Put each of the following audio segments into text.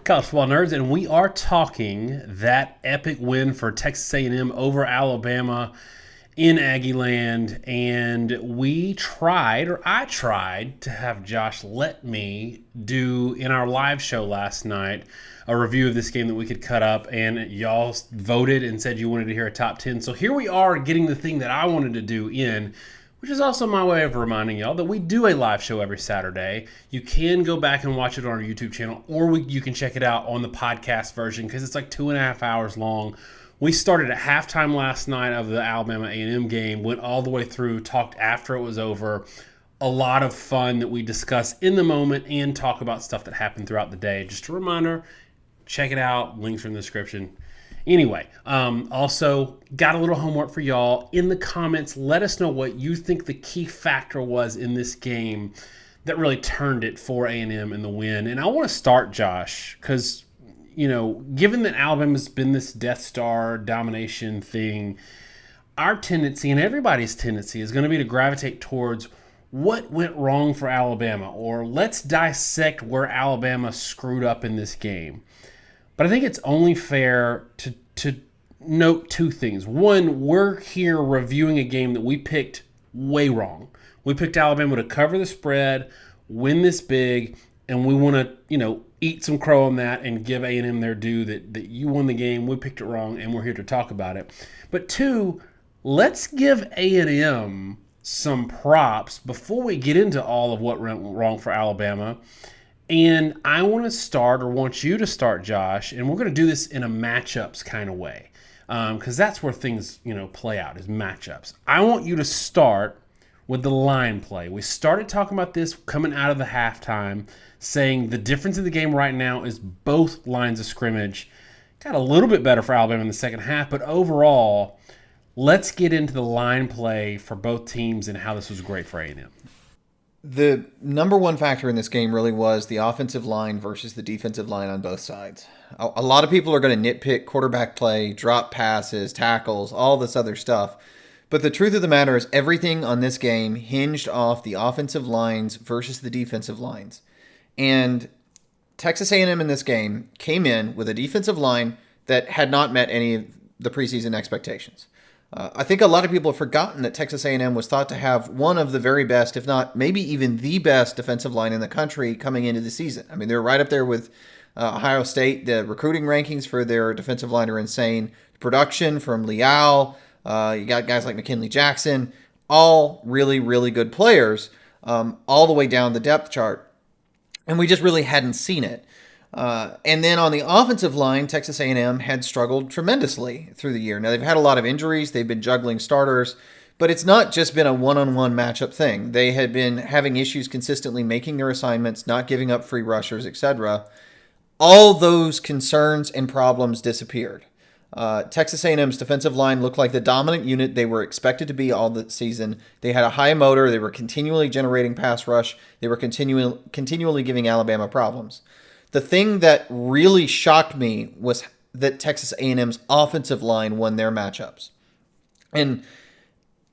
College football nerds, and we are talking that epic win for Texas A&M over Alabama in Aggie Land. And I tried to have Josh let me do in our live show last night a review of this game that we could cut up, and y'all voted and said you wanted to hear a top 10. So here we are getting the thing that I wanted to do in, which is also my way of reminding y'all that we do a live show every Saturday. You can go back and watch it on our YouTube channel, or you can check it out on the podcast version because it's like 2.5 hours long. We started at halftime last night of the Alabama A&M game, went all the way through, talked after it was over. A lot of fun that we discuss in the moment and talk about stuff that happened throughout the day. Just a reminder, check it out. Links are in the description. Anyway, also got a little homework for y'all. In the comments, let us know what you think the key factor was in this game that really turned it for A&M in the win. And I want to start, Josh, because, given that Alabama's been this Death Star domination thing, our tendency and everybody's tendency is going to be to gravitate towards what went wrong for Alabama, or let's dissect where Alabama screwed up in this game. But I think it's only fair to note two things. One, we're here reviewing a game that we picked way wrong. We picked Alabama to cover the spread, win this big, and we want to, eat some crow on that and give A&M their due that you won the game, we picked it wrong, and we're here to talk about it. But two, let's give A&M some props before we get into all of what went wrong for Alabama. And I want you to start, Josh, and we're going to do this in a matchups kind of way because that's where things, play out is matchups. I want you to start with the line play. We started talking about this coming out of the halftime, saying the difference in the game right now is both lines of scrimmage. Got a little bit better for Alabama in the second half, but overall, let's get into the line play for both teams and how this was great for A&M. The number one factor in this game really was the offensive line versus the defensive line on both sides. A lot of people are going to nitpick quarterback play, drop passes, tackles, all this other stuff. But the truth of the matter is everything on this game hinged off the offensive lines versus the defensive lines. And Texas A&M in this game came in with a defensive line that had not met any of the preseason expectations. I think a lot of people have forgotten that Texas A&M was thought to have one of the very best, if not maybe even the best defensive line in the country coming into the season. I mean, they're right up there with Ohio State. The recruiting rankings for their defensive line are insane. The production from Leal, you got guys like McKinley Jackson, all really, really good players, all the way down the depth chart. And we just really hadn't seen it. And then on the offensive line, Texas A&M had struggled tremendously through the year. Now, they've had a lot of injuries. They've been juggling starters. But it's not just been a one-on-one matchup thing. They had been having issues consistently making their assignments, not giving up free rushers, etc. All those concerns and problems disappeared. Texas A&M's defensive line looked like the dominant unit they were expected to be all the season. They had a high motor. They were continually generating pass rush. They were continually giving Alabama problems. The thing that really shocked me was that Texas A&M's offensive line won their matchups. And,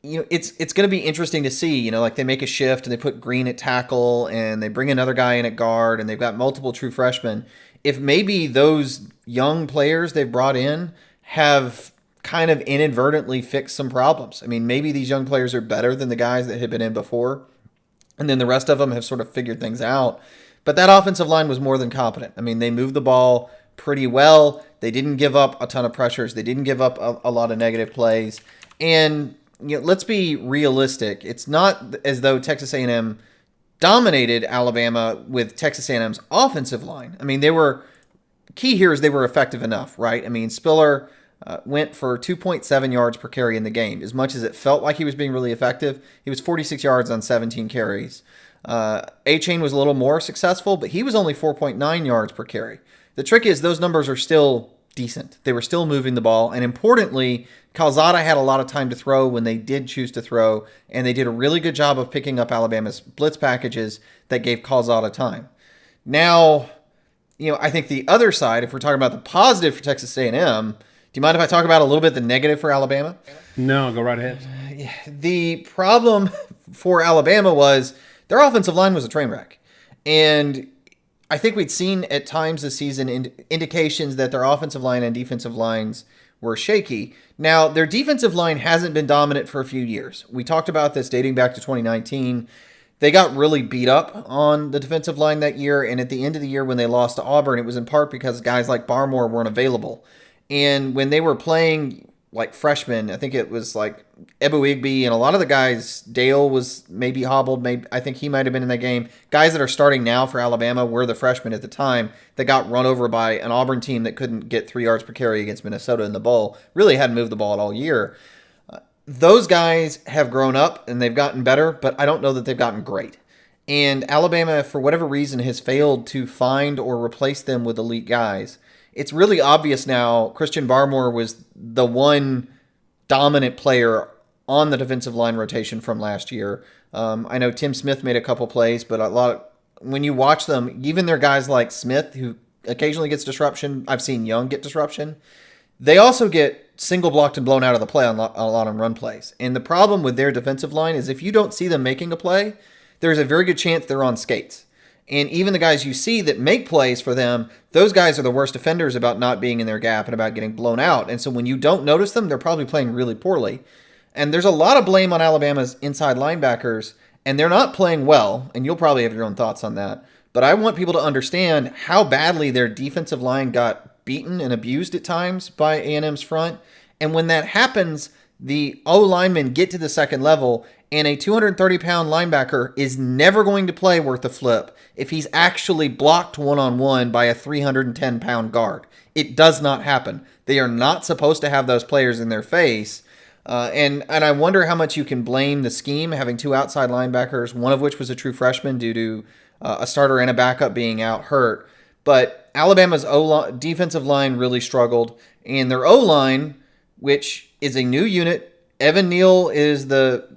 it's going to be interesting to see, like they make a shift and they put Green at tackle and they bring another guy in at guard and they've got multiple true freshmen. If maybe those young players they've brought in have kind of inadvertently fixed some problems. I mean, maybe these young players are better than the guys that had been in before. And then the rest of them have sort of figured things out. But that offensive line was more than competent. I mean, they moved the ball pretty well. They didn't give up a ton of pressures. They didn't give up a lot of negative plays. And let's be realistic. It's not as though Texas A&M dominated Alabama with Texas A&M's offensive line. I mean, key here is they were effective enough, right? I mean, Spiller went for 2.7 yards per carry in the game. As much as it felt like he was being really effective, he was 46 yards on 17 carries. A-Chain was a little more successful, but he was only 4.9 yards per carry. The trick is those numbers are still decent. They were still moving the ball. And importantly, Calzada had a lot of time to throw when they did choose to throw, and they did a really good job of picking up Alabama's blitz packages that gave Calzada time. Now, I think the other side, if we're talking about the positive for Texas A&M, do you mind if I talk about a little bit the negative for Alabama? No, go right ahead. The problem for Alabama was their offensive line was a train wreck. And I think we'd seen at times this season indications that their offensive line and defensive lines were shaky. Now, their defensive line hasn't been dominant for a few years. We talked about this dating back to 2019. They got really beat up on the defensive line that year, and at the end of the year when they lost to Auburn, it was in part because guys like Barmore weren't available. And when they were playing like freshmen, I think it was like Ebu Igby and a lot of the guys, Dale was maybe hobbled. Maybe I think he might have been in that game. Guys that are starting now for Alabama were the freshmen at the time that got run over by an Auburn team that couldn't get 3 yards per carry against Minnesota in the bowl. Really hadn't moved the ball all year. Those guys have grown up and they've gotten better, but I don't know that they've gotten great. And Alabama, for whatever reason, has failed to find or replace them with elite guys. It's really obvious now Christian Barmore was the one dominant player on the defensive line rotation from last year. I know Tim Smith made a couple plays, but when you watch them, even their guys like Smith, who occasionally gets disruption, I've seen Young get disruption, they also get single blocked and blown out of the play on a lot of run plays. And the problem with their defensive line is if you don't see them making a play, there's a very good chance they're on skates. And even the guys you see that make plays for them, those guys are the worst offenders about not being in their gap and about getting blown out. And so when you don't notice them, they're probably playing really poorly. And there's a lot of blame on Alabama's inside linebackers, and they're not playing well. And you'll probably have your own thoughts on that. But I want people to understand how badly their defensive line got beaten and abused at times by A&M's front. And when that happens, the O-linemen get to the second level, and a 230-pound linebacker is never going to play worth a flip if he's actually blocked one-on-one by a 310-pound guard. It does not happen. They are not supposed to have those players in their face. And I wonder how much you can blame the scheme, having 2 outside linebackers, one of which was a true freshman due to a starter and a backup being out hurt. But Alabama's defensive line really struggled, and their O-line, which is a new unit, Evan Neal is the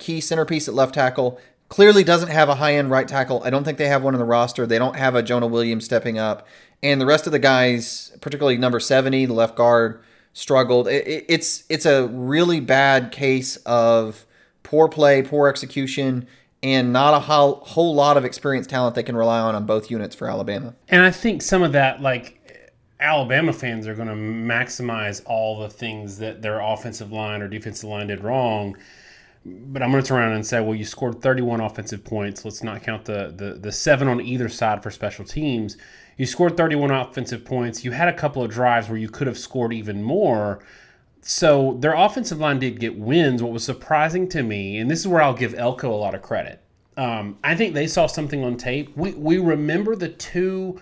key centerpiece at left tackle. Clearly doesn't have a high-end right tackle. I don't think they have one on the roster. They don't have a Jonah Williams stepping up. And the rest of the guys, particularly number 70, the left guard, struggled. It's a really bad case of poor play, poor execution, and not a whole lot of experienced talent they can rely on both units for Alabama. And I think some of that, Alabama fans are going to maximize all the things that their offensive line or defensive line did wrong. But I'm going to turn around and say, well, you scored 31 offensive points. Let's not count the 7 on either side for special teams. You scored 31 offensive points. You had a couple of drives where you could have scored even more. So their offensive line did get wins. What was surprising to me, and this is where I'll give Elko a lot of credit, I think they saw something on tape. We remember the 2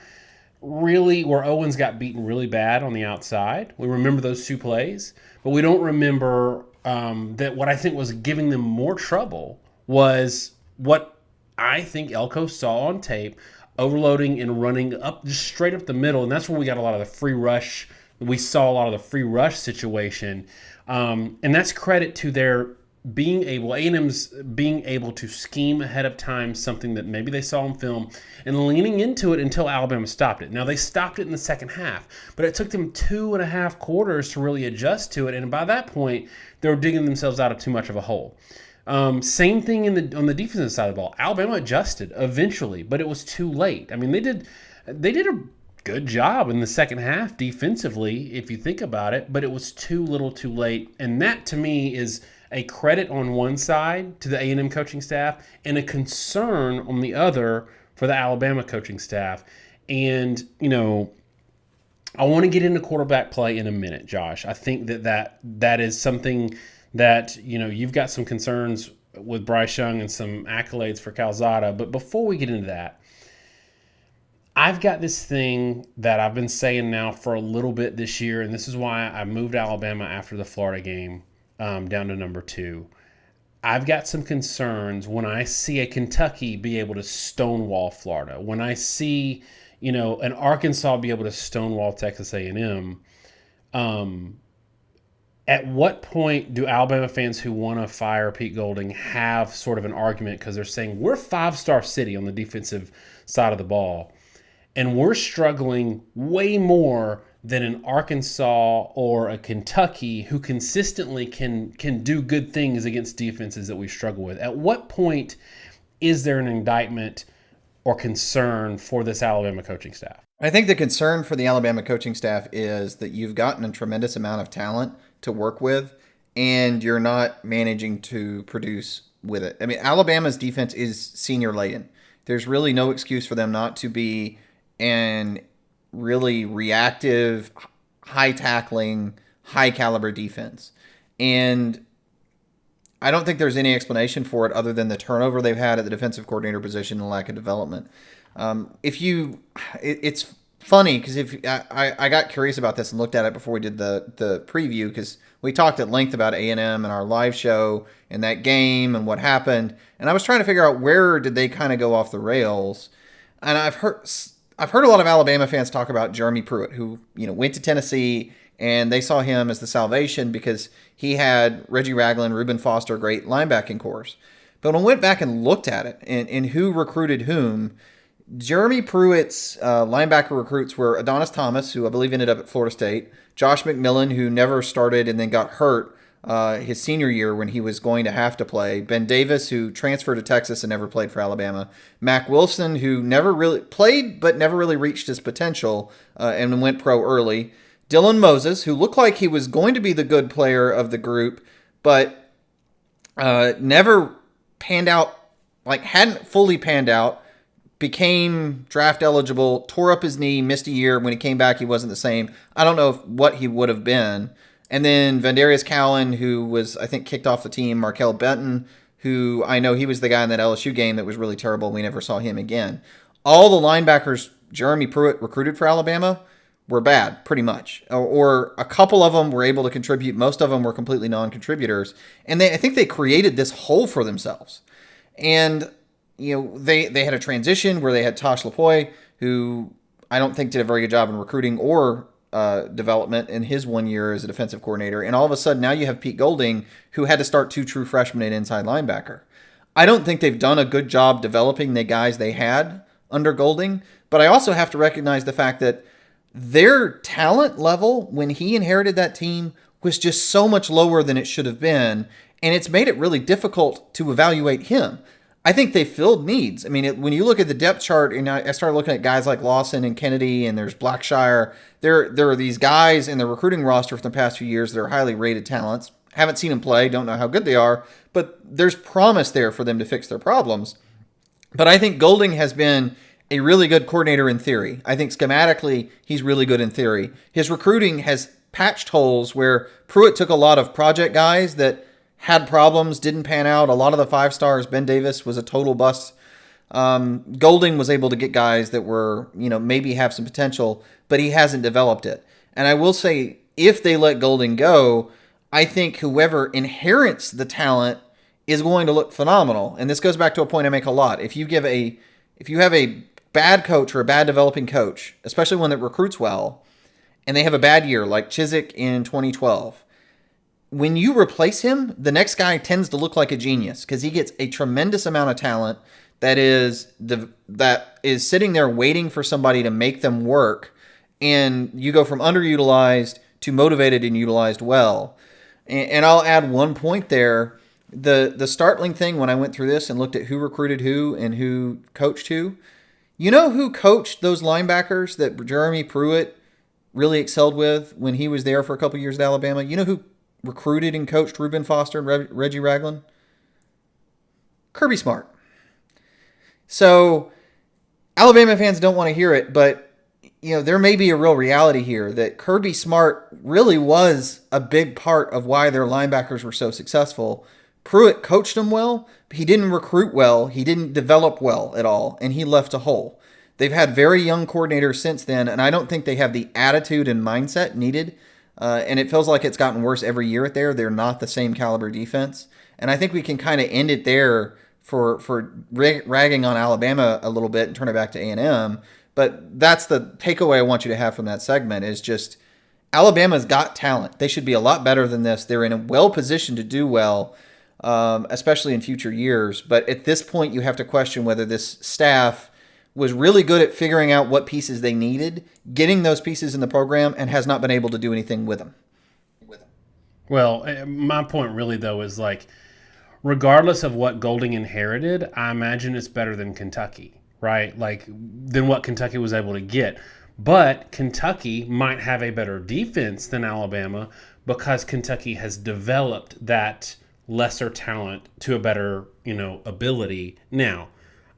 really where Owens got beaten really bad on the outside. We remember those 2 plays, but we don't remember that what I think was giving them more trouble was what I think Elko saw on tape, overloading and running up just straight up the middle, and that's where we got a lot of the free rush. We saw a lot of the free rush situation, and that's credit to their being able, A&M's being able to scheme ahead of time something that maybe they saw on film and leaning into it until Alabama stopped it. Now, they stopped it in the second half, but it took them 2.5 quarters to really adjust to it, and by that point, they were digging themselves out of too much of a hole. Same thing on the defensive side of the ball. Alabama adjusted eventually, but it was too late. I mean, they did a good job in the second half defensively, if you think about it, but it was too little too late, and that to me is a credit on one side to the A&M coaching staff and a concern on the other for the Alabama coaching staff. And, I want to get into quarterback play in a minute, Josh. I think that is something that, you've got some concerns with Bryce Young and some accolades for Calzada. But before we get into that, I've got this thing that I've been saying now for a little bit this year, and this is why I moved Alabama after the Florida game down to number 2. I've got some concerns when I see a Kentucky be able to stonewall Florida, when I see, an Arkansas be able to stonewall Texas A&M. At what point do Alabama fans who want to fire Pete Golding have sort of an argument because they're saying we're 5-star city on the defensive side of the ball, and we're struggling way more than an Arkansas or a Kentucky who consistently can do good things against defenses that we struggle with? At what point is there an indictment or concern for this Alabama coaching staff? I think the concern for the Alabama coaching staff is that you've gotten a tremendous amount of talent to work with, and you're not managing to produce with it. I mean, Alabama's defense is senior laden. There's really no excuse for them not to be an really reactive, high tackling, high caliber defense. And I don't think there's any explanation for it other than the turnover they've had at the defensive coordinator position and lack of development. It's funny because if I got curious about this and looked at it before we did the preview, because we talked at length about A&M and our live show and that game and what happened, and I was trying to figure out where did they kind of go off the rails. And I've heard a lot of Alabama fans talk about Jeremy Pruitt, who went to Tennessee, and they saw him as the salvation because he had Reggie Ragland, Reuben Foster, great linebacking cores. But when I went back and looked at it and who recruited whom, Jeremy Pruitt's linebacker recruits were Adonis Thomas, who I believe ended up at Florida State, Josh McMillan, who never started and then got hurt his senior year when he was going to have to play, Ben Davis, who transferred to Texas and never played for Alabama, Mac Wilson, who never really played but never really reached his potential and went pro early, Dylan Moses, who looked like he was going to be the good player of the group, but never panned out, like hadn't fully panned out, became draft eligible, tore up his knee, missed a year. When he came back, he wasn't the same. I don't know what he would have been. And then Vandarius Cowan, who was, I think, kicked off the team. Markel Benton, who I know he was the guy in that LSU game that was really terrible. We never saw him again. All the linebackers Jeremy Pruitt recruited for Alabama were bad, pretty much. Or a couple of them were able to contribute. Most of them were completely non-contributors. And I think they created this hole for themselves. And they had a transition where they had Tosh Lapoy, who I don't think did a very good job in recruiting or development in his 1 year as a defensive coordinator. And all of a sudden now you have Pete Golding, who had to start 2 true freshmen at inside linebacker. I don't think they've done a good job developing the guys they had under Golding, but I also have to recognize the fact that their talent level when he inherited that team was just so much lower than it should have been, and it's made it really difficult to evaluate him. I think they filled needs. I mean, when you look at the depth chart, and I started looking at guys like Lawson and Kennedy, and there's Blackshire. There are these guys in the recruiting roster for the past few years that are highly rated talents. Haven't seen them play, don't know how good they are, but there's promise there for them to fix their problems. But I think Golding has been a really good coordinator in theory. I think schematically, he's really good in theory. His recruiting has patched holes where Pruitt took a lot of project guys that had problems, didn't pan out. A lot of the 5 stars, Ben Davis was a total bust. Golding was able to get guys that were, maybe have some potential, but he hasn't developed it. And I will say, if they let Golding go, I think whoever inherits the talent is going to look phenomenal. And this goes back to a point I make a lot. If you have a bad coach or a bad developing coach, especially one that recruits well, and they have a bad year like Chizik in 2012, when you replace him, the next guy tends to look like a genius because he gets a tremendous amount of talent that is sitting there waiting for somebody to make them work, and you go from underutilized to motivated and utilized well. And I'll add one point there. The startling thing when I went through this and looked at who recruited who and who coached who, you know who coached those linebackers that Jeremy Pruitt really excelled with when he was there for a couple years at Alabama? You know who recruited and coached Reuben Foster and Reggie Ragland? Kirby Smart. So Alabama fans don't want to hear it, but there may be a real reality here that Kirby Smart really was a big part of why their linebackers were so successful. Pruitt coached them well, but he didn't recruit well, he didn't develop well at all, and he left a hole. They've had very young coordinators since then, and I don't think they have the attitude and mindset needed. And it feels like it's gotten worse every year at there. They're not the same caliber defense. And I think we can kind of end it there for ragging on Alabama a little bit and turn it back to A&M. But that's the takeaway I want you to have from that segment is just Alabama's got talent. They should be a lot better than this. They're in a well position to do well, especially in future years. But at this point, you have to question whether this staff was really good at figuring out what pieces they needed, getting those pieces in the program, and has not been able to do anything with them. Well, my point really, though, is regardless of what Golding inherited, I imagine it's better than Kentucky. right? Like than what Kentucky was able to get. But Kentucky might have a better defense than Alabama because Kentucky has developed that lesser talent to a better, ability. Now,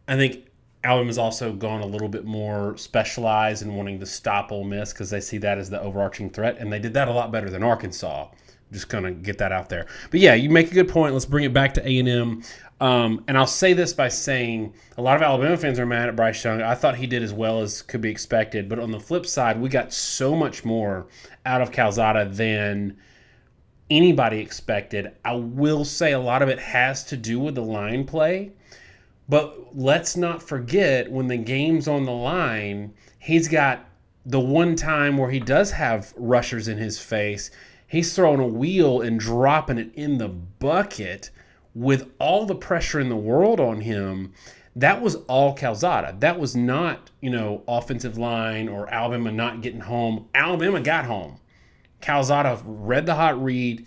I think Alabama's also gone a little bit more specialized in wanting to stop Ole Miss because they see that as the overarching threat, and they did that a lot better than Arkansas. Just gonna get that out there. But yeah, you make a good point. Let's bring it back to A&M. And I'll say this by saying a lot of Alabama fans are mad at Bryce Young. I thought he did as well as could be expected. But on the flip side, we got so much more out of Calzada than anybody expected. I will say a lot of it has to do with the line play. But let's not forget when the game's on the line, he's got the one time where he does have rushers in his face. He's throwing a wheel and dropping it in the bucket with all the pressure in the world on him. That was all Calzada. That was not, offensive line or Alabama not getting home. Alabama got home. Calzada read the hot read,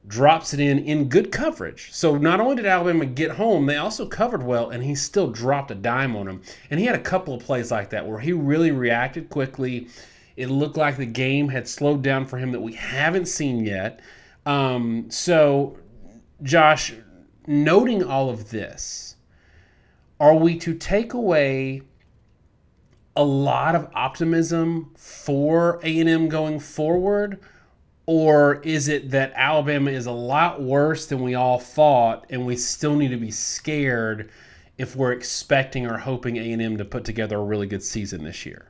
drops it in good coverage. So not only did Alabama get home, they also covered well, and he still dropped a dime on him. And he had a couple of plays like that where he really reacted quickly. It looked like the game had slowed down for him that we haven't seen yet. So, Josh, noting all of this, are we to take away a lot of optimism for A&M going forward? Or is it that Alabama is a lot worse than we all thought, and we still need to be scared if we're expecting or hoping A&M to put together a really good season this year?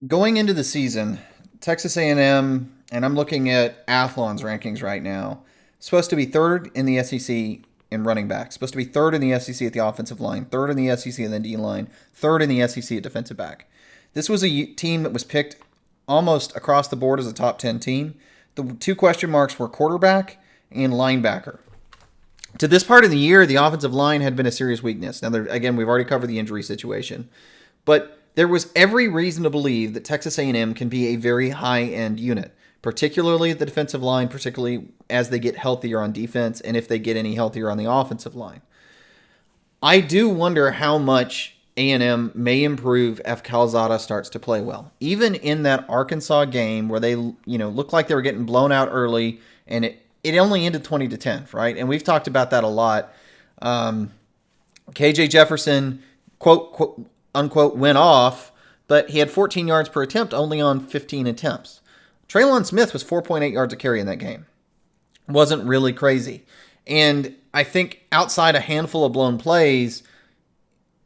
Going into the season, Texas A&M, and I'm looking at Athlon's rankings right now, supposed to be third in the SEC in running back, supposed to be third in the SEC at the offensive line, third in the SEC in the D line, third in the SEC at defensive back. This was a team that was picked almost across the board as a top 10 team. The two question marks were quarterback and linebacker. To this part of the year, the offensive line had been a serious weakness. Now, again, we've already covered the injury situation. But there was every reason to believe that Texas A&M can be a very high-end unit, particularly the defensive line, particularly as they get healthier on defense and if they get any healthier on the offensive line. I do wonder how much A&M may improve if Calzada starts to play well. Even in that Arkansas game where they, looked like they were getting blown out early, and it only ended 20-10, right? And we've talked about that a lot. KJ Jefferson, quote, unquote, went off, but he had 14 yards per attempt only on 15 attempts. Traylon Smith was 4.8 yards a carry in that game. Wasn't really crazy. And I think outside a handful of blown plays,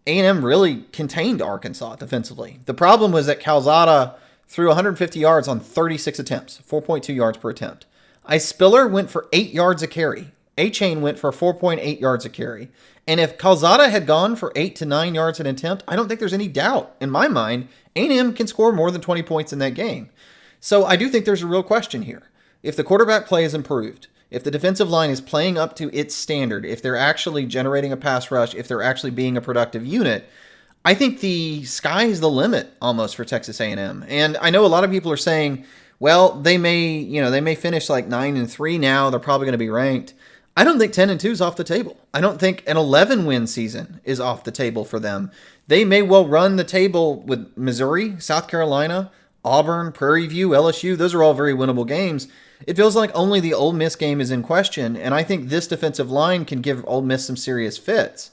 A&M really contained Arkansas defensively. The problem was that Calzada threw 150 yards on 36 attempts, 4.2 yards per attempt. Ice Spiller went for 8 yards a carry. A-Chain went for 4.8 yards a carry. And if Calzada had gone for 8 to 9 yards an attempt, I don't think there's any doubt in my mind A&M can score more than 20 points in that game. So I do think there's a real question here. If the quarterback play is improved, if the defensive line is playing up to its standard, if they're actually generating a pass rush, if they're actually being a productive unit, I think the sky is the limit almost for Texas A&M. And I know a lot of people are saying, well, they may finish like 9-3 now. They're probably going to be ranked. I don't think 10-2 is off the table. I don't think an 11-win season is off the table for them. They may well run the table with Missouri, South Carolina, Auburn, Prairie View, LSU. Those are all very winnable games. It feels like only the Ole Miss game is in question, and I think this defensive line can give Ole Miss some serious fits.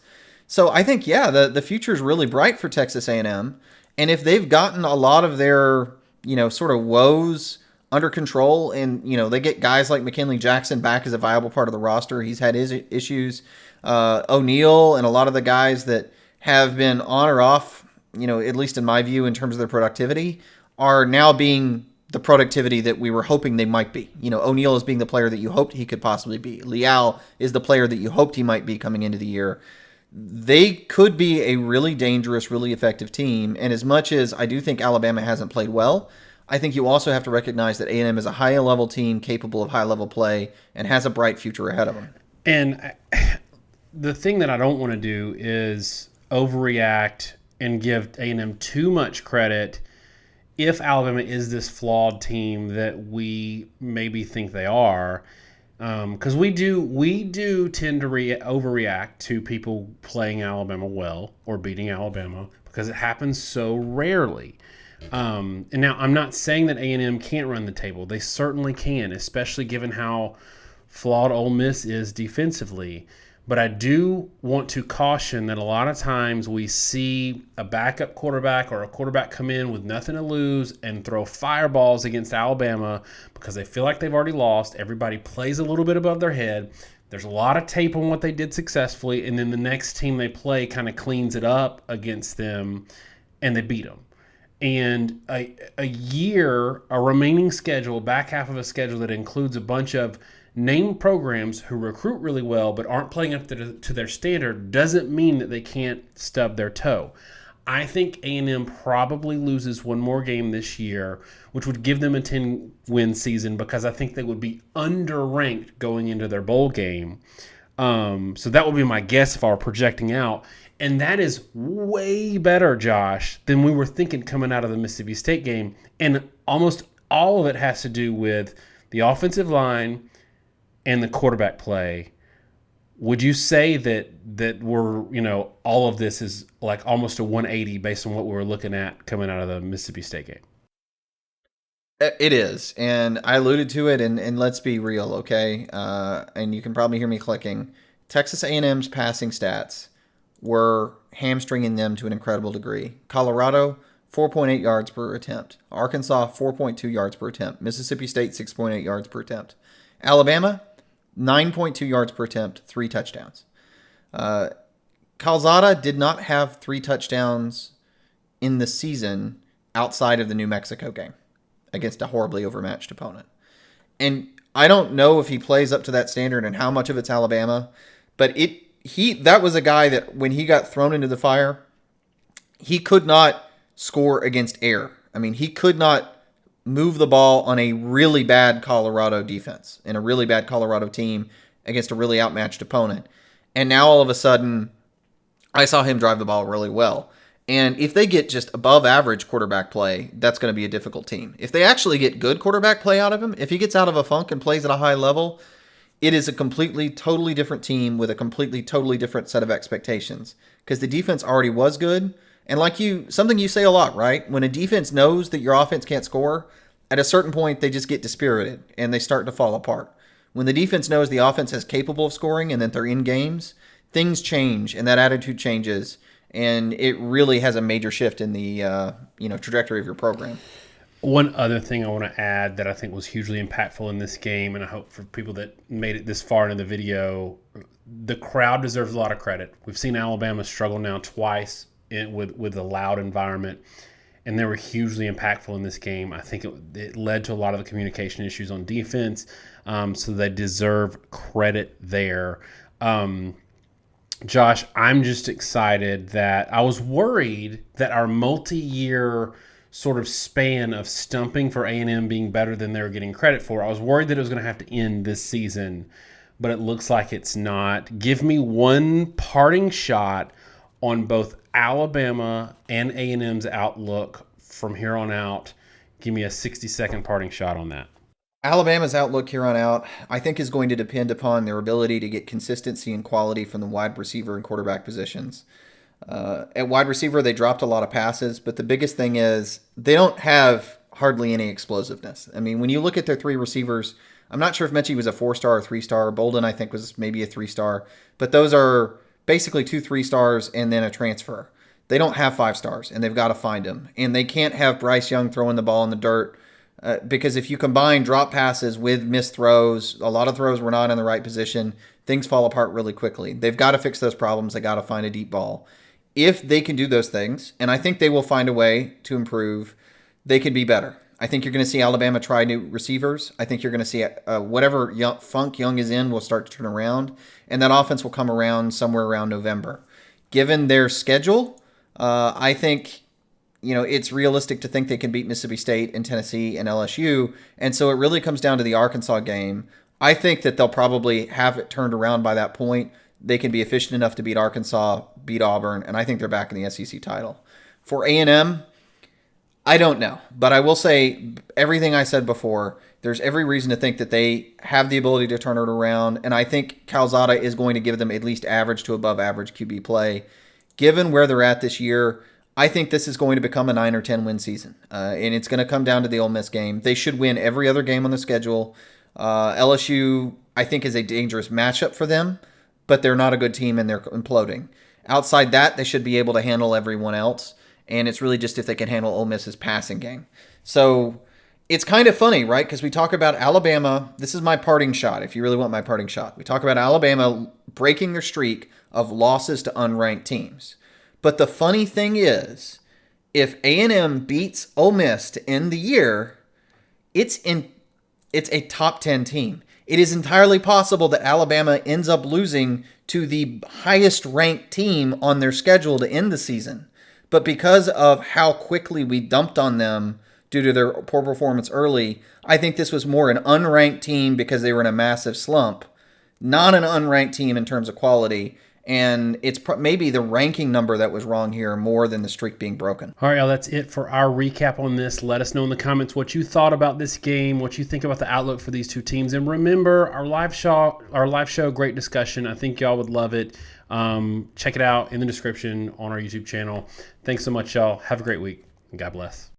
So I think, the future is really bright for Texas A&M, and if they've gotten a lot of their, sort of woes under control, and, they get guys like McKinley Jackson back as a viable part of the roster. He's had his issues. O'Neal and a lot of the guys that have been on or off, at least in my view, in terms of their productivity, are now being the productivity that we were hoping they might be. O'Neal is being the player that you hoped he could possibly be. Leal is the player that you hoped he might be coming into the year. They could be a really dangerous, really effective team. And as much as I do think Alabama hasn't played well, I think you also have to recognize that A&M is a high-level team capable of high-level play and has a bright future ahead of them. And the thing that I don't want to do is overreact and give A&M too much credit if Alabama is this flawed team that we maybe think they are. Because we do tend to overreact to people playing Alabama well or beating Alabama because it happens so rarely. And now I'm not saying that A&M can't run the table. They certainly can, especially given how flawed Ole Miss is defensively. But I do want to caution that a lot of times we see a backup quarterback or a quarterback come in with nothing to lose and throw fireballs against Alabama because they feel like they've already lost. Everybody plays a little bit above their head. There's a lot of tape on what they did successfully, and then the next team they play kind of cleans it up against them, and they beat them. And a remaining schedule, back half of a schedule that includes a bunch of named programs who recruit really well but aren't playing up to their standard doesn't mean that they can't stub their toe. I think A&M probably loses one more game this year, which would give them a 10-win season because I think they would be underranked going into their bowl game. So that would be my guess if I were projecting out. And that is way better, Josh, than we were thinking coming out of the Mississippi State game. And almost all of it has to do with the offensive line and the quarterback play. Would you say that we're, all of this is like almost a 180 based on what we were looking at coming out of the Mississippi State game? It is, and I alluded to it, and let's be real, okay? And you can probably hear me clicking. Texas A&M's passing stats were hamstringing them to an incredible degree. Colorado, 4.8 yards per attempt. Arkansas, 4.2 yards per attempt. Mississippi State, 6.8 yards per attempt. Alabama, 9.2 yards per attempt, 3 touchdowns. Calzada did not have 3 touchdowns in the season outside of the New Mexico game against a horribly overmatched opponent. And I don't know if he plays up to that standard and how much of it's Alabama, but that was a guy that when he got thrown into the fire, he could not score against air. I mean, he could not move the ball on a really bad Colorado defense and a really bad Colorado team against a really outmatched opponent. And now all of a sudden, I saw him drive the ball really well. And if they get just above average quarterback play, that's going to be a difficult team. If they actually get good quarterback play out of him, if he gets out of a funk and plays at a high level, it is a completely, totally different team with a completely, totally different set of expectations. Because the defense already was good. And something you say a lot, right? When a defense knows that your offense can't score, at a certain point, they just get dispirited and they start to fall apart. When the defense knows the offense is capable of scoring and that they're in games, things change and that attitude changes. And it really has a major shift in the trajectory of your program. One other thing I want to add that I think was hugely impactful in this game, and I hope for people that made it this far into the video, the crowd deserves a lot of credit. We've seen Alabama struggle now twice with a loud environment, and they were hugely impactful in this game. I think it led to a lot of the communication issues on defense, so they deserve credit there. Josh, I'm just excited that I was worried that our multi-year sort of span of stumping for A&M being better than they were getting credit for. I was worried that it was going to have to end this season, but it looks like it's not. Give me one parting shot on both Alabama and A&M's outlook from here on out. Give me a 60-second parting shot on that. Alabama's outlook here on out, I think, is going to depend upon their ability to get consistency and quality from the wide receiver and quarterback positions. At wide receiver, they dropped a lot of passes, but the biggest thing is they don't have hardly any explosiveness. I mean, when you look at their 3 receivers, I'm not sure if Mechie was a 4-star or 3-star. Bolden, I think, was maybe a 3-star. But those are basically 2 3-stars and then a transfer. They don't have 5 stars, and they've got to find them. And they can't have Bryce Young throwing the ball in the dirt because if you combine drop passes with missed throws, a lot of throws were not in the right position, things fall apart really quickly. They've got to fix those problems. They got to find a deep ball. If they can do those things, and I think they will find a way to improve, they can be better. I think you're going to see Alabama try new receivers. I think you're going to see whatever funk Young is in will start to turn around, and that offense will come around somewhere around November. Given their schedule, I think it's realistic to think they can beat Mississippi State and Tennessee and LSU, and so it really comes down to the Arkansas game. I think that they'll probably have it turned around by that point. They can be efficient enough to beat Arkansas, beat Auburn, and I think they're back in the SEC title. For A&M, I don't know, but I will say everything I said before. There's every reason to think that they have the ability to turn it around, and I think Calzada is going to give them at least average to above average QB play. Given where they're at this year, I think this is going to become a 9 or 10 win season, and it's going to come down to the Ole Miss game. They should win every other game on the schedule. LSU, I think, is a dangerous matchup for them, but they're not a good team and they're imploding. Outside that, they should be able to handle everyone else, and it's really just if they can handle Ole Miss's passing game. So it's kind of funny, right? Because we talk about Alabama. This is my parting shot, if you really want my parting shot. We talk about Alabama breaking their streak of losses to unranked teams. But the funny thing is, if A&M beats Ole Miss to end the year, it's a top 10 team. It is entirely possible that Alabama ends up losing to the highest ranked team on their schedule to end the season. But because of how quickly we dumped on them due to their poor performance early, I think this was more an unranked team because they were in a massive slump, not an unranked team in terms of quality. And it's maybe the ranking number that was wrong here more than the streak being broken. All right, y'all, that's it for our recap on this. Let us know in the comments what you thought about this game, what you think about the outlook for these two teams. And remember, our live show, great discussion. I think y'all would love it. Check it out in the description on our YouTube channel. Thanks so much, y'all. Have a great week, and God bless.